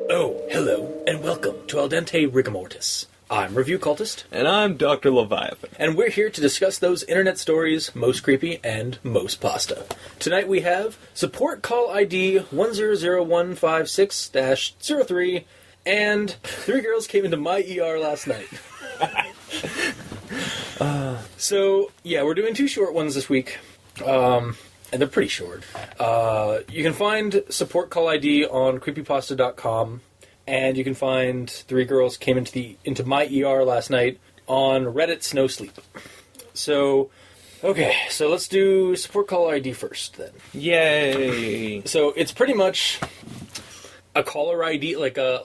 Oh, hello, and welcome to Dente Rigamortis. I'm Review Cultist. And I'm Dr. Leviathan. And we're here to discuss those internet stories most creepy and most pasta. Tonight we have Support Call ID 100156-03, and 3 girls came into my ER last night. So, yeah, we're doing 2 short ones this week. And they're pretty short. You can find Support Call ID on creepypasta.com. And you can find 3 girls came into my ER last night on Reddit's NoSleep. So, okay, so let's do Support Call ID first, then. Yay! So it's pretty much a caller ID, like a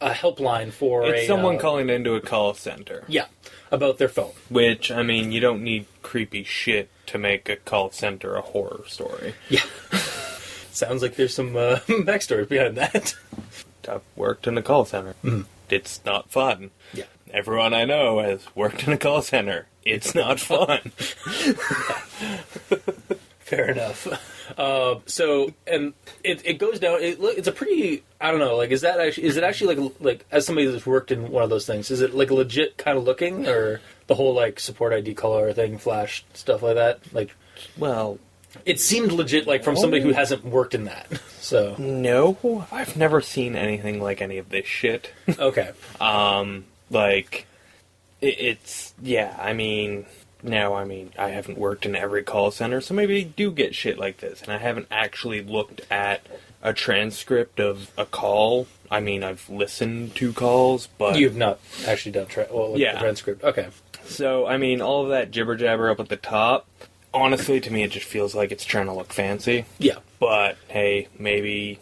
helpline for It's someone calling into a call center. Yeah, about their phone. Which, I mean, you don't need creepy shit to make a call center a horror story. Yeah. Sounds like there's some backstory behind that. I've worked in a call center. Mm-hmm. It's not fun. Yeah. Everyone I know has worked in a call center. It's not fun. Fair enough. So, and it goes down. It's a pretty. I don't know. Like, is it actually like as somebody that's worked in one of those things? Is it like legit kind of looking, or the whole like support ID color thing, flash stuff like that? Like, well, it seemed legit, like from somebody who hasn't worked in that. So no, I've never seen anything like any of this shit. Okay. Like, it's, yeah, I mean, I haven't worked in every call center, so maybe they do get shit like this, and I haven't actually looked at a transcript of a call. I mean, I've listened to calls, but... You've not actually done the transcript. Okay. So, I mean, all of that jibber-jabber up at the top, honestly, to me, it just feels like it's trying to look fancy. Yeah. But, hey, maybe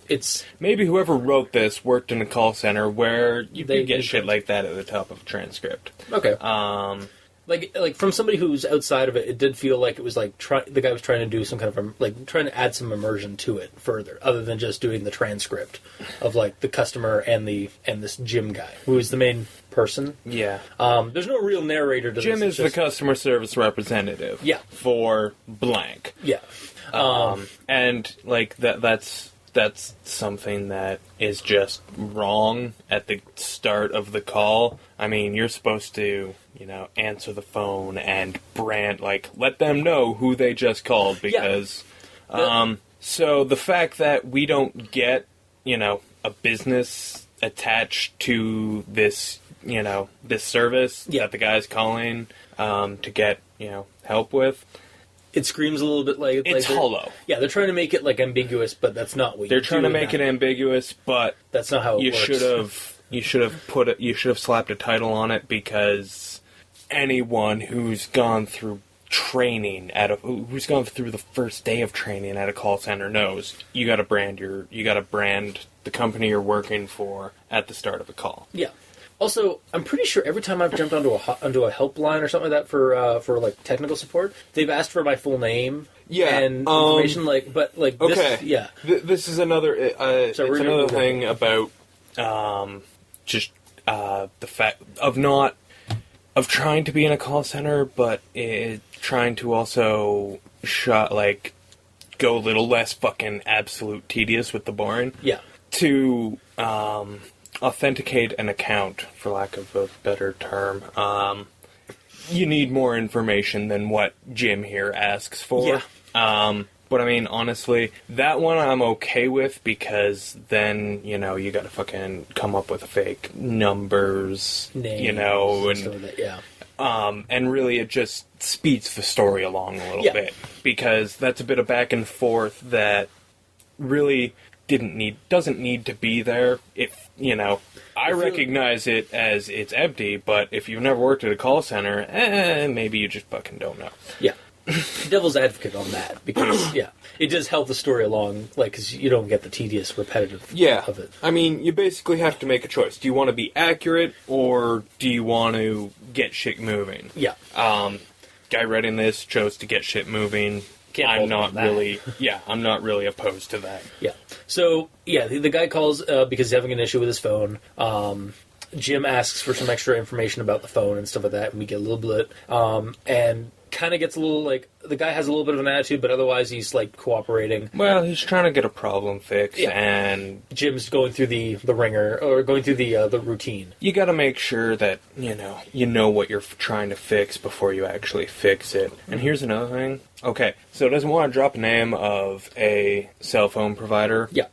maybe whoever wrote this worked in a call center where you could get shit transcript. like that at the top of a transcript. Okay. Like from somebody who's outside of it, it did feel like it was like the guy was trying to do some kind of trying to add some immersion to it further, other than just doing the transcript of like the customer and this Jim guy who is the main person. Yeah. There's no real narrator to Jim this. is the customer service representative. Yeah. For blank. Yeah. And like that's something that is just wrong at the start of the call. I mean, you're supposed to, answer the phone and let them know who they just called, because so the fact that we don't get, a business attached to this, this service that the guy's calling to get, help with, it screams a little bit like it's hollow. Yeah, they're trying to make it like ambiguous, but that's not what they're trying to make it ambiguous, but that's not how it works. You should have slapped a title on it, because anyone who's gone through training who's gone through the first day of training at a call center knows you got to brand the company you're working for at the start of a call. Yeah. Also, I'm pretty sure every time I've jumped onto a helpline or something like that for like technical support, they've asked for my full name and information. Okay, this, yeah. This is another. It's another thing about just the fact of trying to be in a call center, but trying to also go a little less fucking absolute tedious with the boring. Yeah. To authenticate an account, for lack of a better term, you need more information than what Jim here asks for. Yeah. But I mean, honestly, that one I'm okay with, because then, you gotta fucking come up with fake numbers, names, and really it just speeds the story along a little bit, because that's a bit of back and forth that really doesn't need to be there. If I recognize it as it's empty, but if you've never worked at a call center, maybe you just fucking don't know. Yeah. Devil's advocate on that, because it does help the story along, because you don't get the tedious, repetitive of it. I mean, you basically have to make a choice. Do you want to be accurate, or do you want to get shit moving? Yeah. Guy writing this chose to get shit moving. I'm not really opposed to that. Yeah. So, yeah, the guy calls because he's having an issue with his phone. Jim asks for some extra information about the phone and stuff like that, and we get a little bit. And kind of gets a little, like, the guy has a little bit of an attitude, but otherwise he's, like, cooperating. Well, he's trying to get a problem fixed, Yeah. and Jim's going through the ringer, or going through the routine. you got to make sure that, you know what you're trying to fix before you actually fix it. And here's another thing. Okay, so it doesn't want to drop a name of a cell phone provider. Yeah.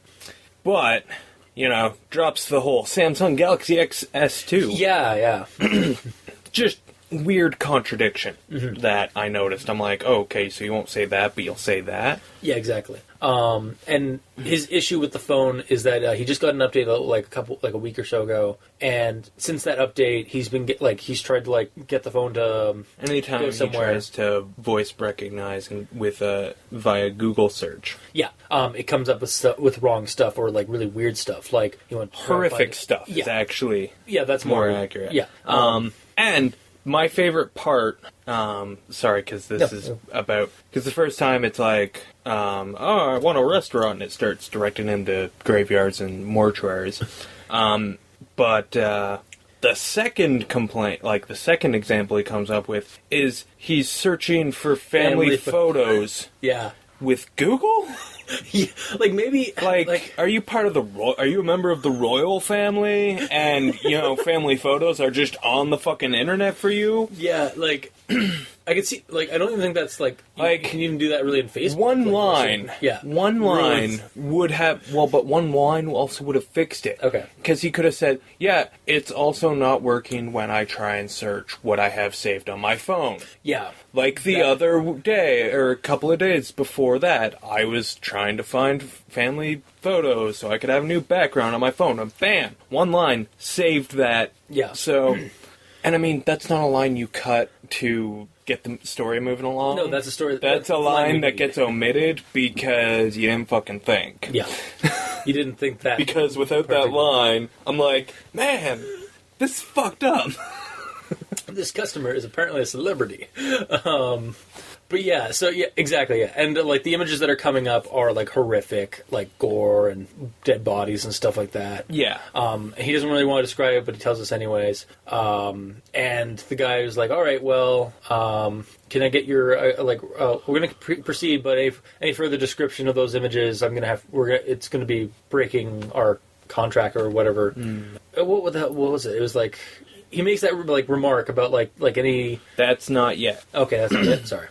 But, drops the whole Samsung Galaxy S2. Yeah. Just weird contradiction that I noticed. I'm like, oh, okay, so you won't say that, but you'll say that? Yeah, exactly. And his issue with the phone is that he just got an update a week or so ago, and since that update, he's been he's tried to get the phone to anytime go he somewhere. tries to voice recognize with via Google search. Yeah, it comes up with wrong stuff or really weird stuff. Like he went Horrific stuff. Yeah, is actually that's more accurate. Yeah. And my favorite part, sorry, because this is about, because the first time it's like, I want a restaurant, and it starts directing him to graveyards and mortuaries. But the second complaint, the second example he comes up with, is he's searching for family photos. Yeah. With Google? Yeah, maybe are you part of are you a member of the royal family, and family photos are just on the fucking internet for you? Yeah, I could see, I don't even think that's, you can even do that really in Facebook. One line would have, but one line also would have fixed it. Okay. Because he could have said, yeah, it's also not working when I try and search what I have saved on my phone. Yeah. The other day, or a couple of days before that, I was trying to find family photos so I could have a new background on my phone, and bam! One line saved that. Yeah. So, and I mean, that's not a line you cut to get the story moving along. No, that's a story. That's a line that gets omitted because you didn't fucking think. Yeah. You didn't think that. Because without that line, I'm like, man, this is fucked up. This customer is apparently a celebrity. But yeah, so yeah, exactly, yeah. And the images that are coming up are horrific, gore and dead bodies and stuff like that. Yeah. He doesn't really want to describe it, but he tells us anyways. And the guy was like, all right, well, can I get your, we're going to proceed, but any further description of those images, it's going to be breaking our contract or whatever. What was it? It was he makes that remark about any. That's not yet. Okay, that's not it. Sorry.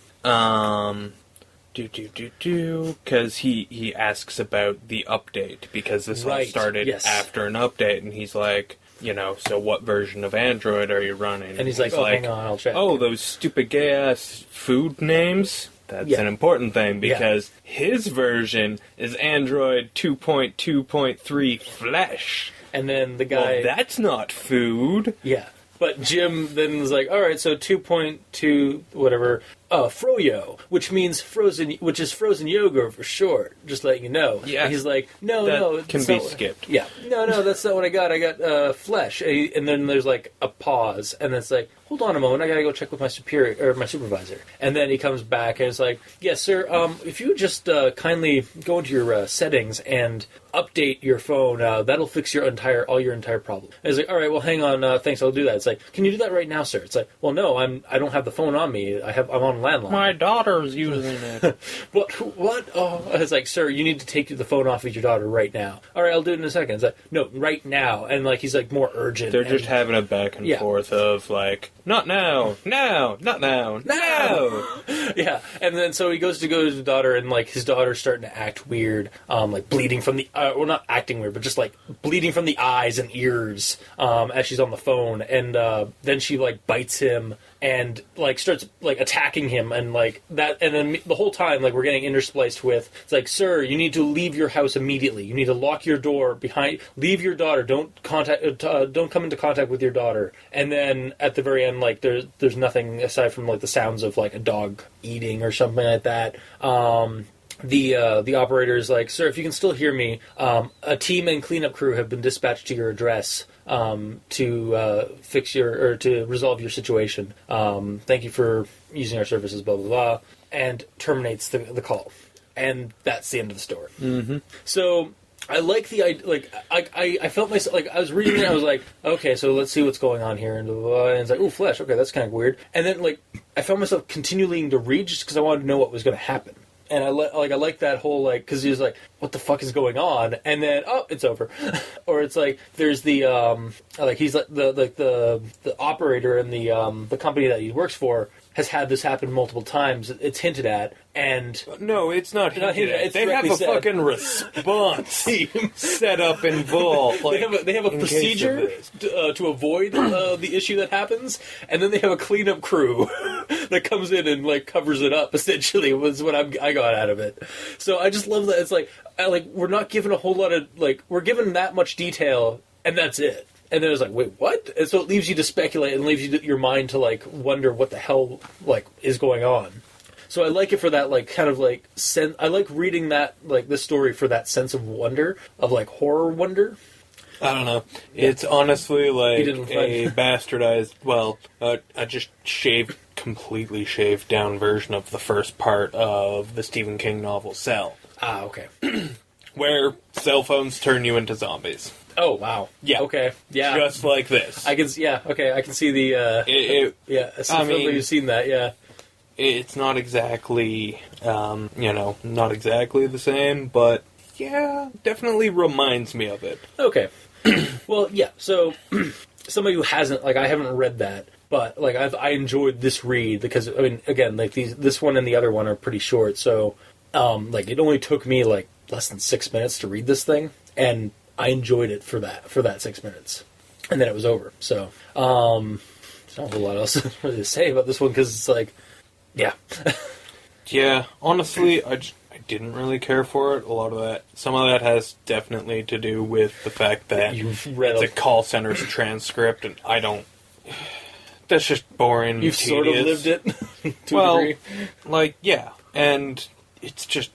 Because he asks about the update, because this all started after an update, and he's like, so what version of Android are you running? And he's like, hang on, I'll check. Oh, those stupid gay-ass food names? That's an important thing, because his version is Android 2.2.3 Flash. And then the guy... Well, that's not food. Yeah. But Jim then was like, all right, so 2.2, whatever, Froyo, which is frozen yogurt for short, just letting you know. Yeah. And he's like, no, that can be skipped. Yeah. No, that's not what I got. I got flesh. And then there's a pause, and it's like, hold on a moment, I gotta go check with my supervisor. And then he comes back and it's like, yes, sir, if you just kindly go into your settings and update your phone, that'll fix all your entire problem. And he's like, all right, well, hang on, thanks, I'll do that. It's like, can you do that right now, sir? It's like, well, no, I don't have the phone on me. I'm on landline. My daughter's using it. What? Oh, it's like, sir, you need to take the phone off of your daughter right now. All right, I'll do it in a second. It's like, no, right now. And he's more urgent. They're just having a back and forth of not now, no, not now, no. Yeah, and then so he goes to his daughter, and his daughter's starting to act weird, bleeding from the well, not acting weird, but just bleeding from the eyes and ears as she's on the phone, and then she bites him and starts attacking him, and that, and then the whole time we're getting interspliced with, it's sir, you need to leave your house immediately. You need to lock your door behind. Leave your daughter. Don't come into contact with your daughter. And then at the very end, there's nothing aside from the sounds of a dog eating or something like that. The operator is like, sir, if you can still hear me, a team and cleanup crew have been dispatched to your address to fix to resolve your situation. Thank you for using our services, blah, blah, blah, and terminates the call. And that's the end of the story. Mm-hmm. So I like the idea. Like I felt myself like I was reading it. I was like, okay, so let's see what's going on here, and, blah, blah, blah, and it's like, oh, flesh. Okay, that's kind of weird. And then like I found myself continuing to read just because I wanted to know what was going to happen. And I like that whole like because he was like, what the fuck is going on? And then it's over, or it's like there's the like he's like the operator in the company that he works for has had this happen multiple times. It's hinted at, and no, it's not hinted at. It's they have a fucking response set up in full. Like, they have a procedure to avoid the issue that happens, and then they have a cleanup crew that comes in and like covers it up. Essentially, was what I got out of it. So I just love that. It's like we're not given a whole lot of like we're given that much detail, and that's it. And then it's like, wait, what? And so it leaves you to speculate and leaves your mind to, like, wonder what the hell, like, is going on. So I like it for that, like, kind of, like, I like reading that, like, this story for that sense of wonder, of, like, horror wonder. I don't know. Yeah. It's honestly, like, a bastardized, a just completely shaved down version of the first part of the Stephen King novel, Cell. Ah, okay. Where cell phones turn you into zombies. Oh, wow. Yeah. Okay. Yeah. Just like this. I can see the, I mean, you've seen that, yeah. It's not exactly, not exactly the same, but, yeah, definitely reminds me of it. Okay. Well, yeah, so, somebody who hasn't, like, I haven't read that, but, like, I enjoyed this read, because, I mean, again, like, this one and the other one are pretty short, so, like, it only took me, like, less than 6 minutes to read this thing, and I enjoyed it for that 6 minutes, and then it was over. So, there's not a whole lot else really to say about this one because it's like, yeah, yeah. Honestly, I didn't really care for it. Some of that has definitely to do with the fact that it's a call center's transcript, and I don't. That's just boring. You've tedious. Sort of lived it to a degree. Like yeah, and it's just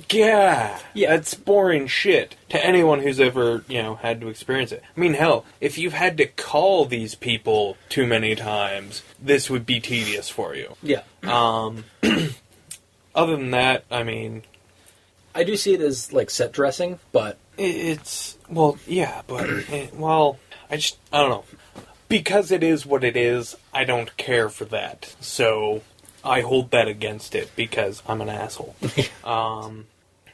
Yeah, it's boring shit to anyone who's ever, had to experience it. I mean, hell, if you've had to call these people too many times, this would be tedious for you. Yeah. Other than that, I mean... I do see it as, like, set dressing, but... It's... Well, yeah, but... I don't know. Because it is what it is, I don't care for that. So... I hold that against it because I'm an asshole.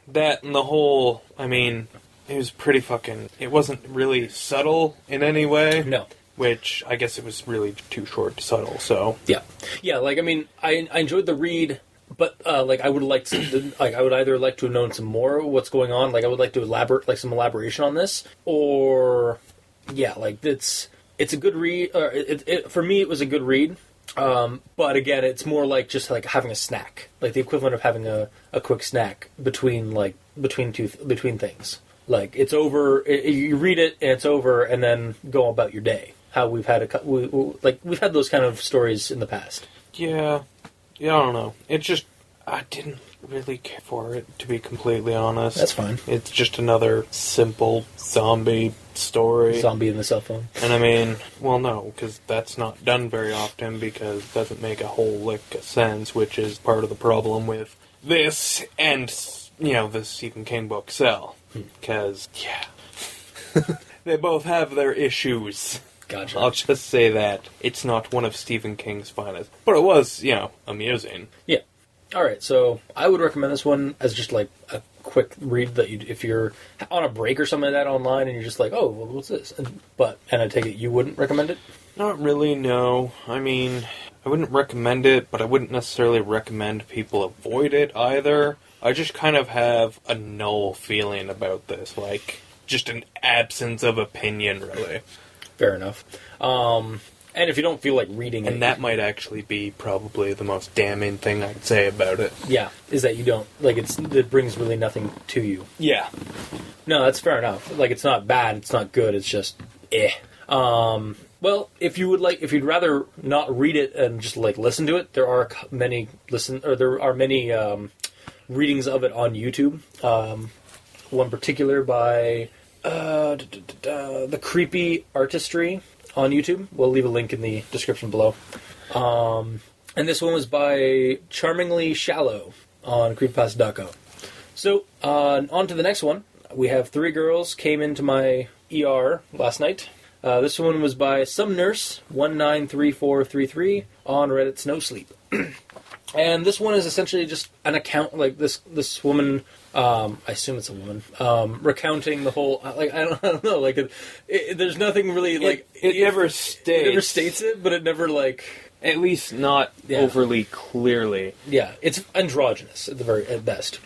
That and the whole, I mean, it was pretty fucking... It wasn't really subtle in any way. No. Which, I guess it was really too short to subtle, so... Yeah. Yeah, like, I mean, I enjoyed the read, but, like, I would like to... Like, I would either like to have known some more of what's going on, like, I would like to some elaboration on this, or... Yeah, like, it's a good read... for me, it was a good read. But again, it's more like just like having a snack, like the equivalent of having a quick snack between things. Like it's over, you read it and it's over, and then go about your day. How we've had we've had those kind of stories in the past. Yeah, I don't know. It just I didn't really care for it, to be completely honest. That's fine. It's just another simple zombie story. Zombie in the cell phone. And I mean, well, no, because that's not done very often because it doesn't make a whole lick of sense, which is part of the problem with this and, the Stephen King book Cell. Because, they both have their issues. Gotcha. I'll just say that. It's not one of Stephen King's finest. But it was, amusing. Yeah. Alright, so I would recommend this one as just like a quick read that if you're on a break or something like that online and you're just like, oh, well, what's this? And I take it you wouldn't recommend it? Not really, no. I mean, I wouldn't recommend it, but I wouldn't necessarily recommend people avoid it either. I just kind of have a null feeling about this, like, just an absence of opinion, really. Fair enough. And if you don't feel like reading it... And that might actually be probably the most damning thing I'd say about it. Yeah, is that you don't... Like, it brings really nothing to you. Yeah. No, that's fair enough. Like, it's not bad, it's not good, it's just... Well, if you'd rather not read it and just, like, listen to it, there are many readings of it on YouTube. One particular by... TheCreepyArtistry on YouTube. We'll leave a link in the description below. And this one was by Charmingly Shallow on creepypasta.com. So, on to the next one. We have 3 girls came into my ER last night. This one was by some nurse, 193433, on Reddit's NoSleep. And this one is essentially just an account, like this woman, I assume it's a woman, recounting the whole, like, I don't know, like, there's nothing really, like... It never states. It never states it, but it never, like... At least not overly clearly. Yeah, it's androgynous at best.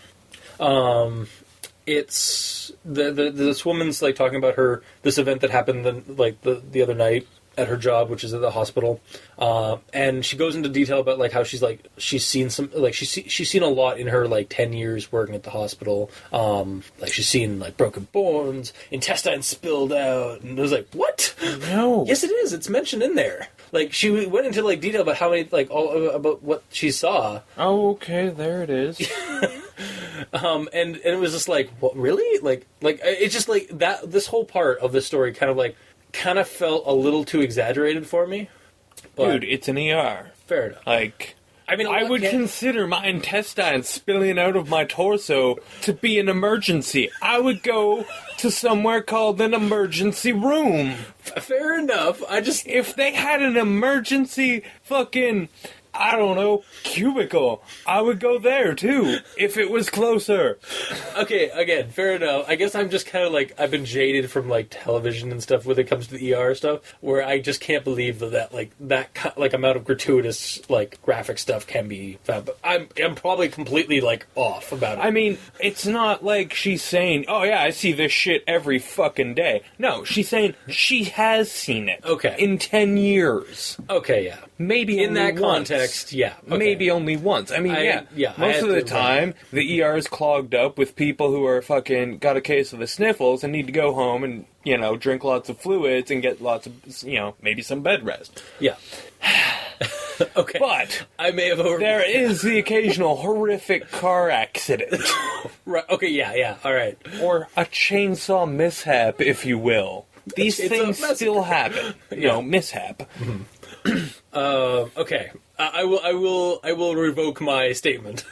It's this woman's like talking about this event that happened the other night at her job, which is at the hospital, and she goes into detail about like how she's seen some like she's seen a lot in her like 10 years working at the hospital. Like she's seen like broken bones, intestines spilled out, and I was like, what? No. Yes, it is. It's mentioned in there. Like she went into like detail about how many like all about what she saw. Oh, okay, there it is. And it was just like, what, really? Like it's just like that. This whole part of the story kind of felt a little too exaggerated for me. But Dude, it's an ER. fair enough. Like, I mean, I would consider my intestines spilling out of my torso to be an emergency. I would go to somewhere called an emergency room. Fair enough. If they had an emergency fucking, I don't know, cubicle, I would go there too, if it was closer. Okay, again, fair enough. I guess I'm just kind of like, I've been jaded from like television and stuff when it comes to the ER stuff, where I just can't believe that amount of gratuitous like graphic stuff can be found. But I'm probably completely like off about it. I mean, it's not like she's saying, oh yeah, I see this shit every fucking day. No, she's saying she has seen it. Okay. In 10 years. Okay, yeah. Maybe in only that once. Context, yeah. Okay. Maybe only once. I mean, most of the time, the ER is clogged up with people who are fucking got a case of the sniffles and need to go home and, drink lots of fluids and get lots of, maybe some bed rest. Yeah. Okay. But I may have there is the occasional horrific car accident. Right. Okay, yeah, all right. Or a chainsaw mishap, if you will. These things still happen. Mishap. Mm-hmm. Okay. I will revoke my statement.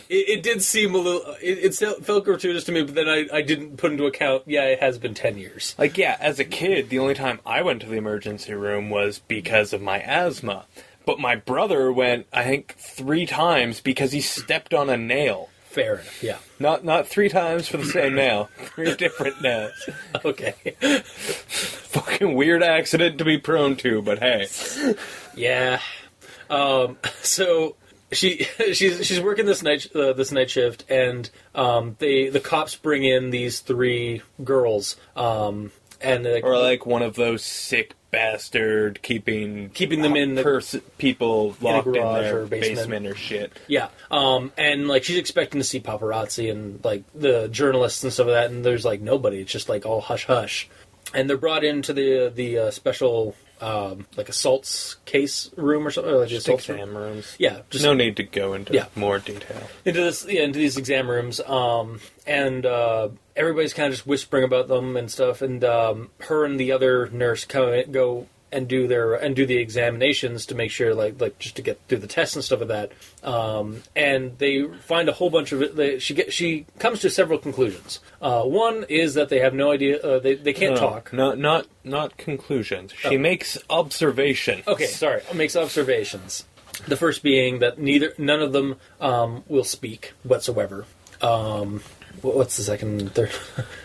It did seem a little... It felt gratuitous to me, but then I didn't put into account, it has been 10 years. Like, as a kid, the only time I went to the emergency room was because of my asthma. But my brother went, I think, 3 times because he stepped on a nail. Fair enough, yeah. Not 3 times for the same nail. 3 different nails. Okay. Fucking weird accident to be prone to, but hey. Yeah. So she's working this night shift, and the cops bring in these 3 girls, and or like one of those sick bastard keeping them in people locked in their or basement or shit. Yeah. And like she's expecting to see paparazzi and like the journalists and stuff like that, and there's like nobody. It's just like all hush hush. And they're brought into the special like assaults case room or something, or like just exam rooms. Yeah, just no need to go into more detail into these exam rooms. And everybody's kind of just whispering about them and stuff. And her and the other nurse go and do the examinations to make sure, like just to get through the tests and stuff like that. And they find a whole bunch of it. She comes to several conclusions. One is that they have no idea. They can't talk. Not conclusions. She makes observations. Okay, sorry. Makes observations. The first being that none of them will speak whatsoever. What's the second and third?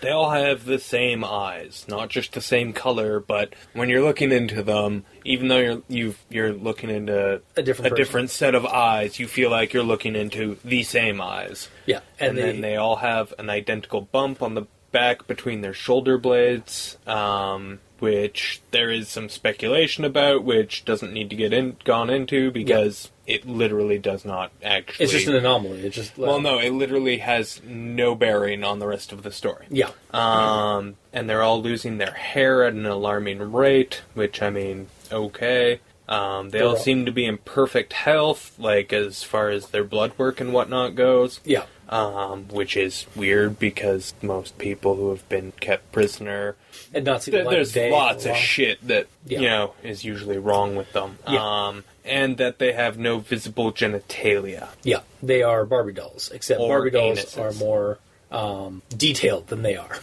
They all have the same eyes, not just the same color, but when you're looking into them, even though you're looking into a different set of eyes, you feel like you're looking into the same eyes. Yeah, and then they all have an identical bump on the back between their shoulder blades, which there is some speculation about, which doesn't need to get gone into because it literally does not actually... It's just an anomaly. It's just... Well, no, it literally has no bearing on the rest of the story. Yeah. And they're all losing their hair at an alarming rate, which, I mean, okay. They all seem to be in perfect health, like, as far as their blood work and whatnot goes. Yeah. Which is weird because most people who have been kept prisoner... And not see the light there's of day lots of shit that, is usually wrong with them. Yeah. And that they have no visible genitalia. Yeah, they are Barbie dolls, except Or Barbie dolls anuses. are more detailed than they are,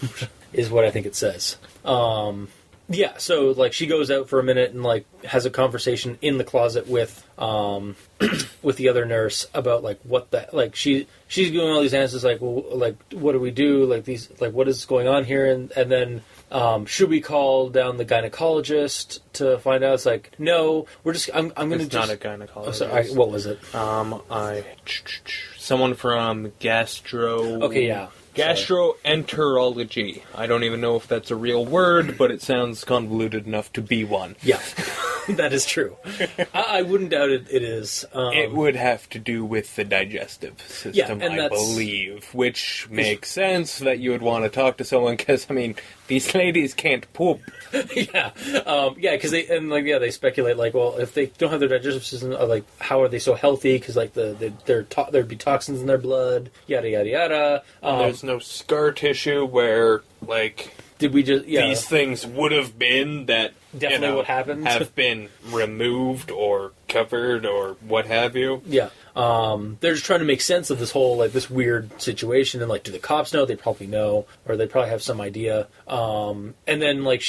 is what I think it says. Yeah, so, like, she goes out for a minute and, like, has a conversation in the closet with with the other nurse about, like, what the... Like, she's doing all these answers, like, well, like, what do we do? Like, these... Like, what is going on here? And then, should we call down the gynecologist to find out? It's like, no, we're just... I'm going to just... It's not a gynecologist. Oh, sorry, what was it? Someone from gastro... Okay, yeah. Gastroenterology. I don't even know if that's a real word, but it sounds convoluted enough to be one. Yeah, that is true. I wouldn't doubt it is. It would have to do with the digestive system, I believe, which makes sense that you would want to talk to someone, because, I mean, these ladies can't poop. Yeah, because they speculate, like, well, if they don't have their digestive system, like, how are they so healthy? Because, like, there'd be toxins in their blood, yada yada yada. There's no scar tissue where, like, did we just these things would have been that definitely what happened have been removed or covered or what have you. Yeah. They're just trying to make sense of this whole, like, this weird situation, and, like, do the cops know? They probably know, or they probably have some idea. And then, like,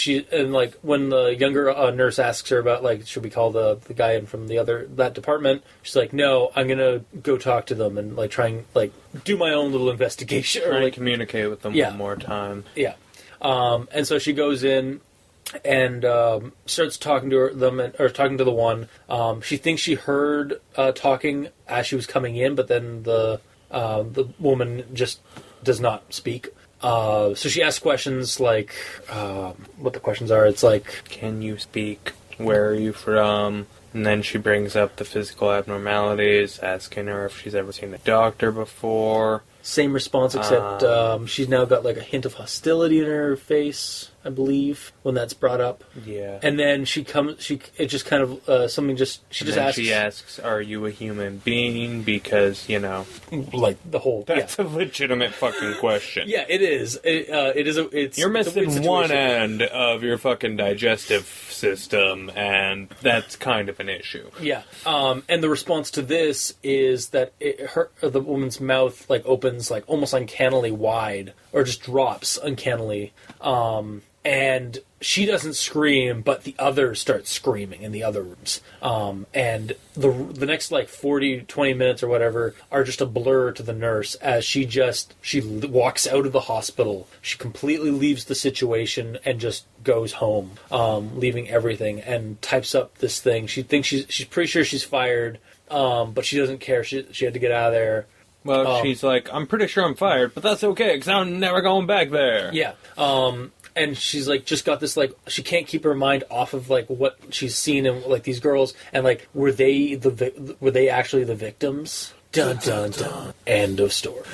when the younger nurse asks her about, like, should we call the guy in from that department? She's like, no, I'm gonna go talk to them and, like, try and, like, do my own little investigation, or, like, communicate with them one more time. Yeah. And so she goes in and starts talking to talking to the one. She thinks she heard talking as she was coming in, but then the woman just does not speak. So she asks questions like, what the questions are. It's like, can you speak? Where are you from? And then she brings up the physical abnormalities, asking her if she's ever seen a doctor before. Same response, except she's now got, like, a hint of hostility in her face, I believe, when that's brought up. Yeah. And then she just asks, are you a human being? Because, like, the whole... That's a legitimate fucking question. Yeah, it is. You're missing one end of your fucking digestive system, and that's kind of an issue. Yeah. And the response to this is that the woman's mouth, like, opens, like, almost uncannily wide, or just drops uncannily. And she doesn't scream, but the others start screaming in the other rooms. And the next, like, 20 minutes or whatever are just a blur to the nurse as she walks out of the hospital. She completely leaves the situation and just goes home, leaving everything, and types up this thing. She thinks she's pretty sure she's fired, but she doesn't care. She had to get out of there. Well, she's like, I'm pretty sure I'm fired, but that's okay, because I'm never going back there. Yeah. And she's, like, just got this, like, she can't keep her mind off of, like, what she's seen in, like, these girls, and, like, were they actually the victims? Dun dun dun. End of story.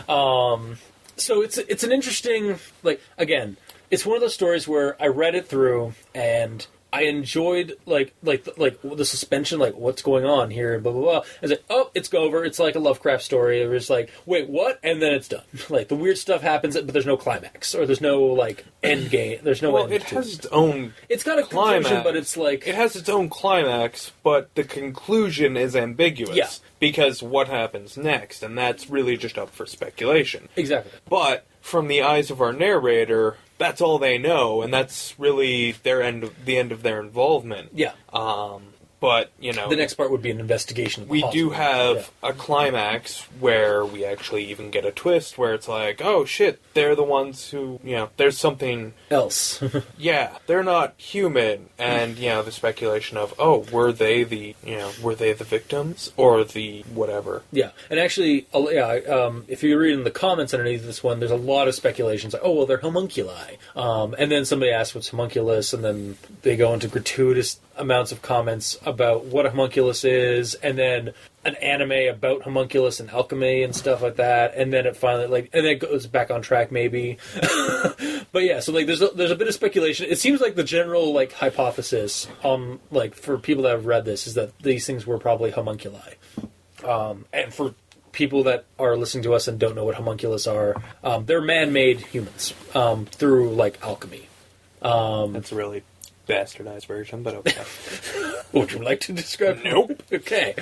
So it's an interesting, like, again, it's one of those stories where I read it through and I enjoyed like the suspension, like what's going on here, blah blah blah. It's like, oh, it's over. It's like a Lovecraft story. It was like, wait, what? And then it's done. Like the weird stuff happens, but there's no climax or there's no like end game. There's no. Well, end it has its own. It's got a conclusion, but it's like it has its own climax, but the conclusion is ambiguous. Yeah. Because what happens next, and that's really just up for speculation. Exactly. But from the eyes of our narrator, that's all they know, and that's really the end of their involvement. Yeah. But, you know... The next part would be an investigation. We do have a climax where we actually even get a twist where it's like, oh shit, they're the ones who, there's something... else. Yeah, they're not human. And, the speculation of, oh, were they the victims? Or the whatever? Yeah. And actually, if you read in the comments underneath this one, there's a lot of speculations. Like, oh, well, they're homunculi. And then somebody asks what's homunculus, and then they go into gratuitous amounts of comments about what a homunculus is, and then an anime about homunculus and alchemy and stuff like that, and then it finally and then it goes back on track maybe. But yeah, so there's a bit of speculation. It seems like the general hypothesis for people that have read this is that these things were probably homunculi. And for people that are listening to us and don't know what homunculus are, they're man-made humans through alchemy. That's really bastardized version, but okay. Would you like to describe? Nope. Okay.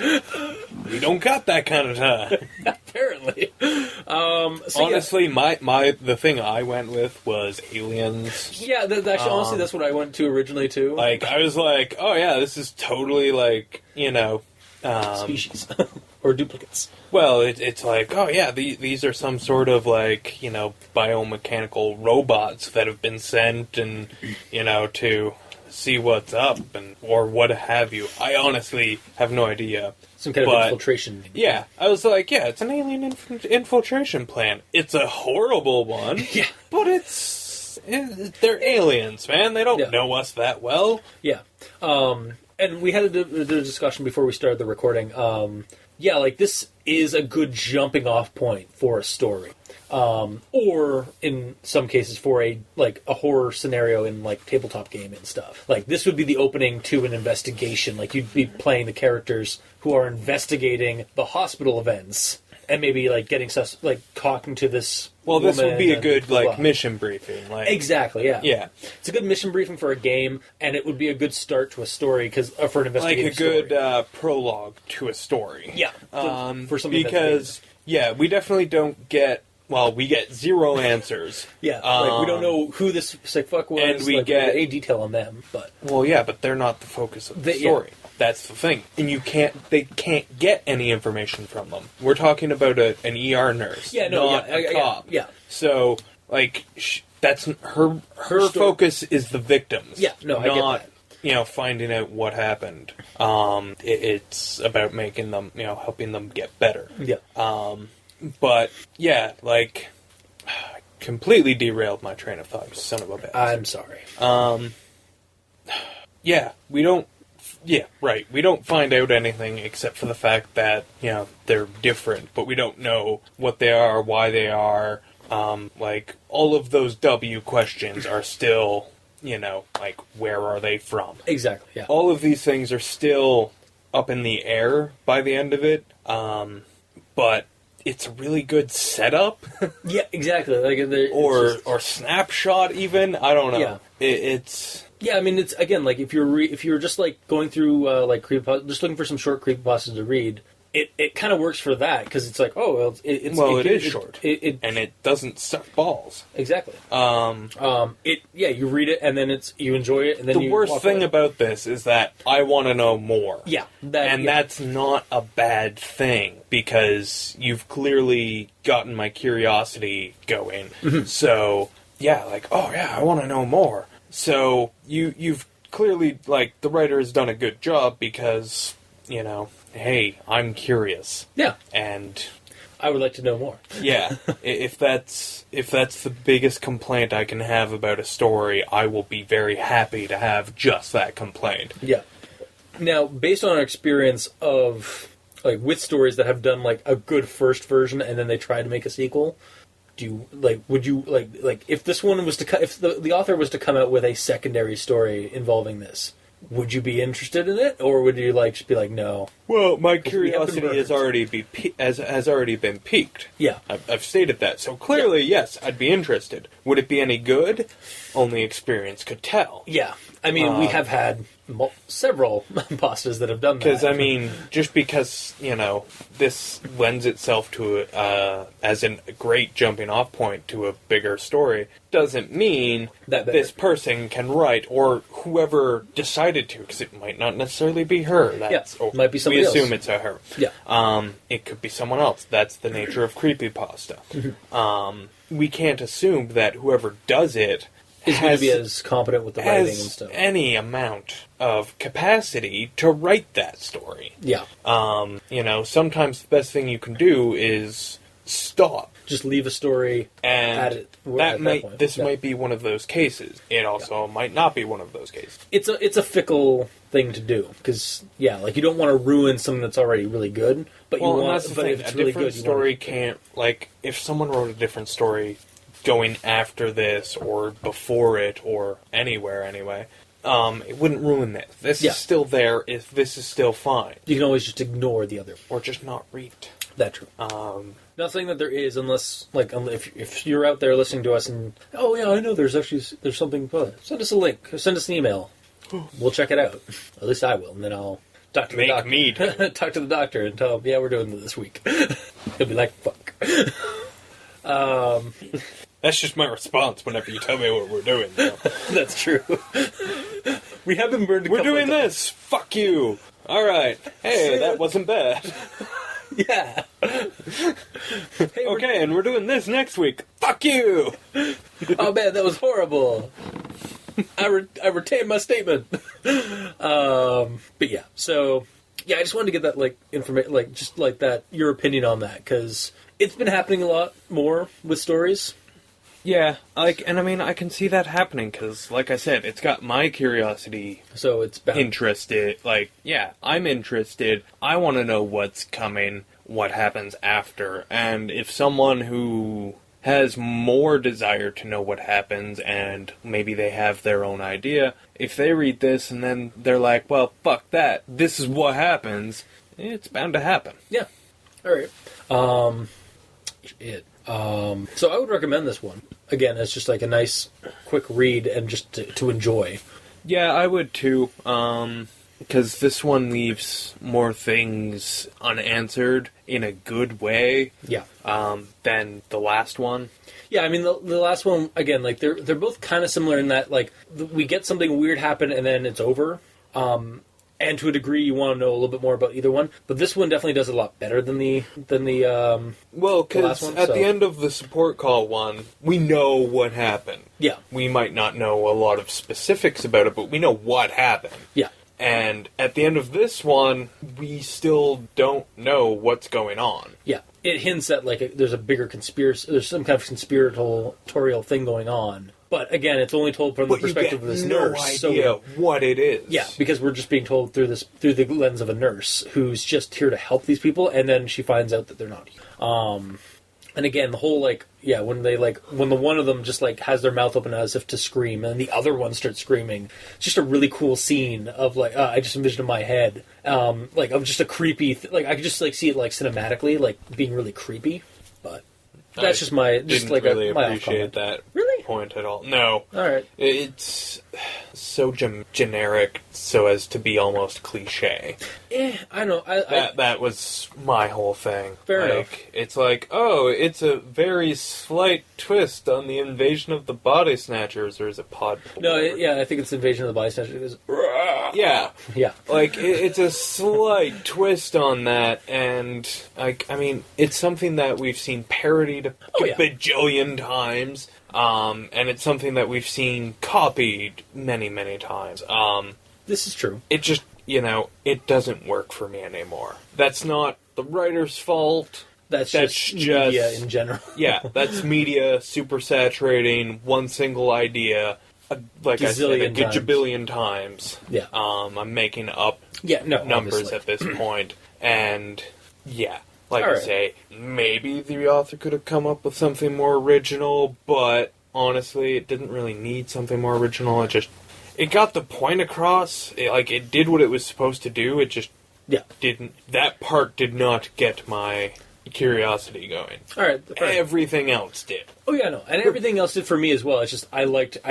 We don't got that kind of time. Apparently. Honestly, the thing I went with was Aliens. Yeah, actually, honestly, that's what I went to originally, too. Like, I was like, oh yeah, this is totally like, species. Or duplicates. Well, it's like, oh yeah, these are some sort of like, biomechanical robots that have been sent and, to see what's up or what have you. I honestly have no idea. Some kind of infiltration. Yeah, I was like, yeah, it's an alien infiltration plan. It's a horrible one. Yeah. But they're aliens, man. They don't know us that well. Yeah. And we had a discussion before we started the recording. This is a good jumping off point for a story. Or in some cases for a horror scenario in tabletop game and stuff. Like this would be the opening to an investigation. Like you'd be playing the characters who are investigating the hospital events and maybe getting talking to this. Well, this would be a good mission briefing. Exactly, yeah. Yeah. It's a good mission briefing for a game, and it would be a good start to a story for an investigative story. Like a good prologue to a story. Yeah. For something because we definitely don't get. Well, we get zero answers. Yeah, we don't know who this sick fuck was, and we get any detail on them. But but they're not the focus of the story. Yeah. That's the thing, and they can't get any information from them. We're talking about an ER nurse, not a cop. Yeah. So, that's her focus is the victims. Yeah, no, I get that. Finding out what happened. It's about making them, helping them get better. Yeah. But completely derailed my train of thought, you son of a bitch. I'm sorry. We don't. Yeah, right. We don't find out anything except for the fact that they're different, but we don't know what they are, why they are. All of those W questions are still, where are they from? Exactly. Yeah. All of these things are still up in the air by the end of it. But it's a really good setup. Yeah, exactly. Or snapshot even. I don't know. Yeah. It's. Yeah, I mean, it's again if you're just going through creepypasta, just looking for some short creepypastas to read. It kind of works for that because it's it is short and it doesn't suck balls. Exactly. You read it and then you enjoy it and then the worst thing about this is that I want to know more. Yeah, that's not a bad thing because you've clearly gotten my curiosity going. Mm-hmm. So I want to know more. So you've clearly the writer has done a good job because hey, I'm curious. Yeah. And I would like to know more. Yeah. If that's the biggest complaint I can have about a story, I will be very happy to have just that complaint. Yeah. Now, based on our experience of with stories that have done a good first version and then they try to make a sequel, would you if this one was to if the author was to come out with a secondary story involving this, would you be interested in it, or would you just be no? Well, my curiosity has already been piqued. Yeah, I've stated that. So clearly, yes, I'd be interested. Would it be any good? Only experience could tell. Yeah, I mean, we have had several pastas that have done that. Because just because this lends itself to as a great jumping off point to a bigger story, doesn't mean that this person can write or whoever decided to. Because it might not necessarily be her. It might be somebody else. We assume it's a her. Yeah. It could be someone else. That's the nature of creepypasta. Mm-hmm. We can't assume that whoever does it is going to be as competent with the writing and stuff. Any amount of capacity to write that story. Yeah. Sometimes the best thing you can do is stop. Just leave a story and this might be one of those cases. It also might not be one of those cases. It's a fickle thing to do because you don't want to ruin something that's already really good, but you want. That's the thing. If it's a really different good, story can't if someone wrote a different story going after this or before it or anywhere anyway. It wouldn't ruin this. This is still there. If this is still fine, you can always just ignore the other, or just not read. That's true. Nothing that there is, unless if you're out there listening to us and I know there's something. Send us a link. Send us an email. we'll check it out. At least I will, and then I'll talk to the doctor. Me talk to the doctor and tell him, yeah, we're doing it this week. He'll be like, fuck. That's just my response whenever you tell me what we're doing. Though. That's true. We have been burned. We're doing this. Fuck you. All right. Hey, that wasn't bad. Yeah. Hey, okay, and we're doing this next week. Fuck you. Oh man, that was horrible. I retain my statement. But yeah, so yeah, I just wanted to get that like information, like just like that, your opinion on that, because it's been happening a lot more with stories. Yeah, and I mean, I can see that happening because, like I said, it's got my curiosity. So it's interested. Like, yeah, I'm interested. I want to know what's coming, what happens after, and if someone who has more desire to know what happens, and maybe they have their own idea, if they read this and then they're like, well, fuck that, this is what happens, it's bound to happen. Yeah. Alright. So I would recommend this one. Again, it's just like a nice, quick read and just to enjoy. Yeah, I would too. Because this one leaves more things unanswered in a good way. Yeah. Than the last one. Yeah, I mean the last one again, like they're both kind of similar in that like we get something weird happen and then it's over. And to a degree, you want to know a little bit more about either one. But this one definitely does a lot better than the well, because at the end of the support call one, we know what happened. Yeah. We might not know a lot of specifics about it, but we know what happened. Yeah. And at the end of this one, we still don't know what's going on. Yeah. It hints at like there's a bigger conspiracy, there's some kind of conspiratorial thing going on. But again, it's only told from the perspective of this nurse. No idea what it is. Yeah, because we're just being told through the lens of a nurse who's just here to help these people, and then she finds out that they're not. And again, the whole when the one of them just like has their mouth open as if to scream, and the other one starts screaming. It's just a really cool scene of like I just envisioned in my head, like of just a creepy like I could just like see it like cinematically like being really creepy, but. That's just my didn't like really my appreciate that really? Point at all. No. All right. It's so generic so as to be almost cliche. I know. That was my whole thing. Fair enough. It's like, oh, it's a very slight twist on the invasion of the body snatchers, or is it pod? No, I think it's Invasion of the Body Snatchers. Yeah. Yeah. Like, it's a slight twist on that, and, like, I mean, it's something that we've seen parodied a bajillion times, and it's something that we've seen copied many, many times. This is true. It just, it doesn't work for me anymore. That's not the writer's fault. That's just media in general. Yeah, that's media super saturating one single idea, like I said, a gajillion times. Yeah. I'm making up numbers obviously. at this point, and yeah, like All I right. say, maybe the author could have come up with something more original, but honestly, it didn't really need something more original. It got the point across. It did what it was supposed to do. It just didn't. That part did not get my curiosity going. All right. Everything else did. Oh yeah, no, and everything else did for me as well. It's just I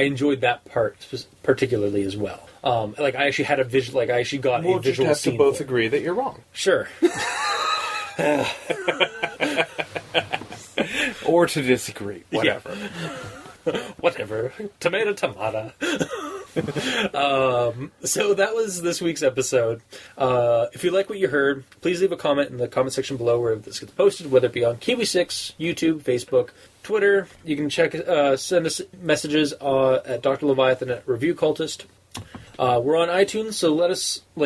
enjoyed that part particularly as well. Like I actually had a visual. Like I actually got a visual scene. We'll just have to both agree that you're wrong. Sure. Or to disagree. Whatever. Yeah. Whatever. Tomato. So that was this week's episode. If you like what you heard, please leave a comment in the comment section below where this gets posted, whether it be on Kiwi6, YouTube, Facebook, Twitter. You can send us messages at Dr. Leviathan at Review Cultist. We're on iTunes, so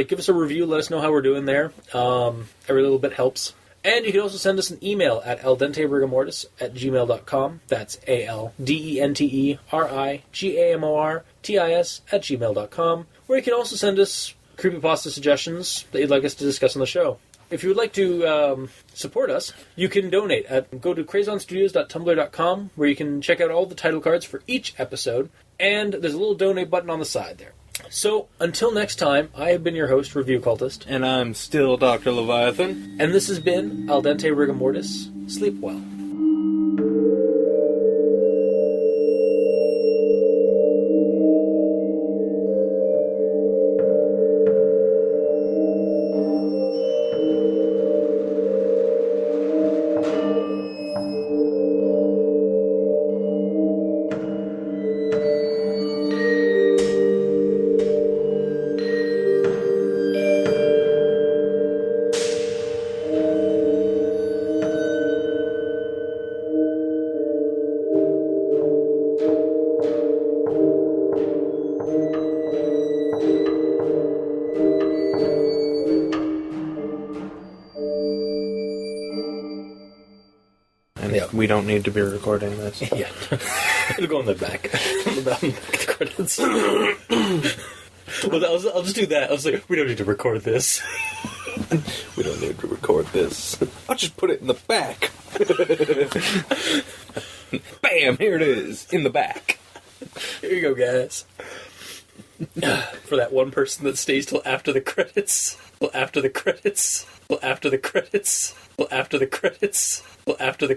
give us a review, let us know how we're doing there. Every little bit helps. And you can also send us an email at eldenterigamortis@gmail.com. That's ALDENTERIGAMORTIS@gmail.com. Where you can also send us creepypasta suggestions that you'd like us to discuss on the show. If you would like to support us, you can donate. Go to crazonstudios.tumblr.com, where you can check out all the title cards for each episode. And there's a little donate button on the side there. So, until next time, I have been your host, Review Cultist. And I'm still Dr. Leviathan. And this has been Al Dente Rigamortis. Sleep well. we don't need to be recording this. Yeah. It'll go on the back. On the back of the credits. Well, I'll just do that. I was like, we don't need to record this. We don't need to record this. I'll just put it in the back. Bam! Here it is, in the back. Here you go, guys. For that one person that stays till after the credits. Till after the credits. Till after the credits. Till after the credits. Till after the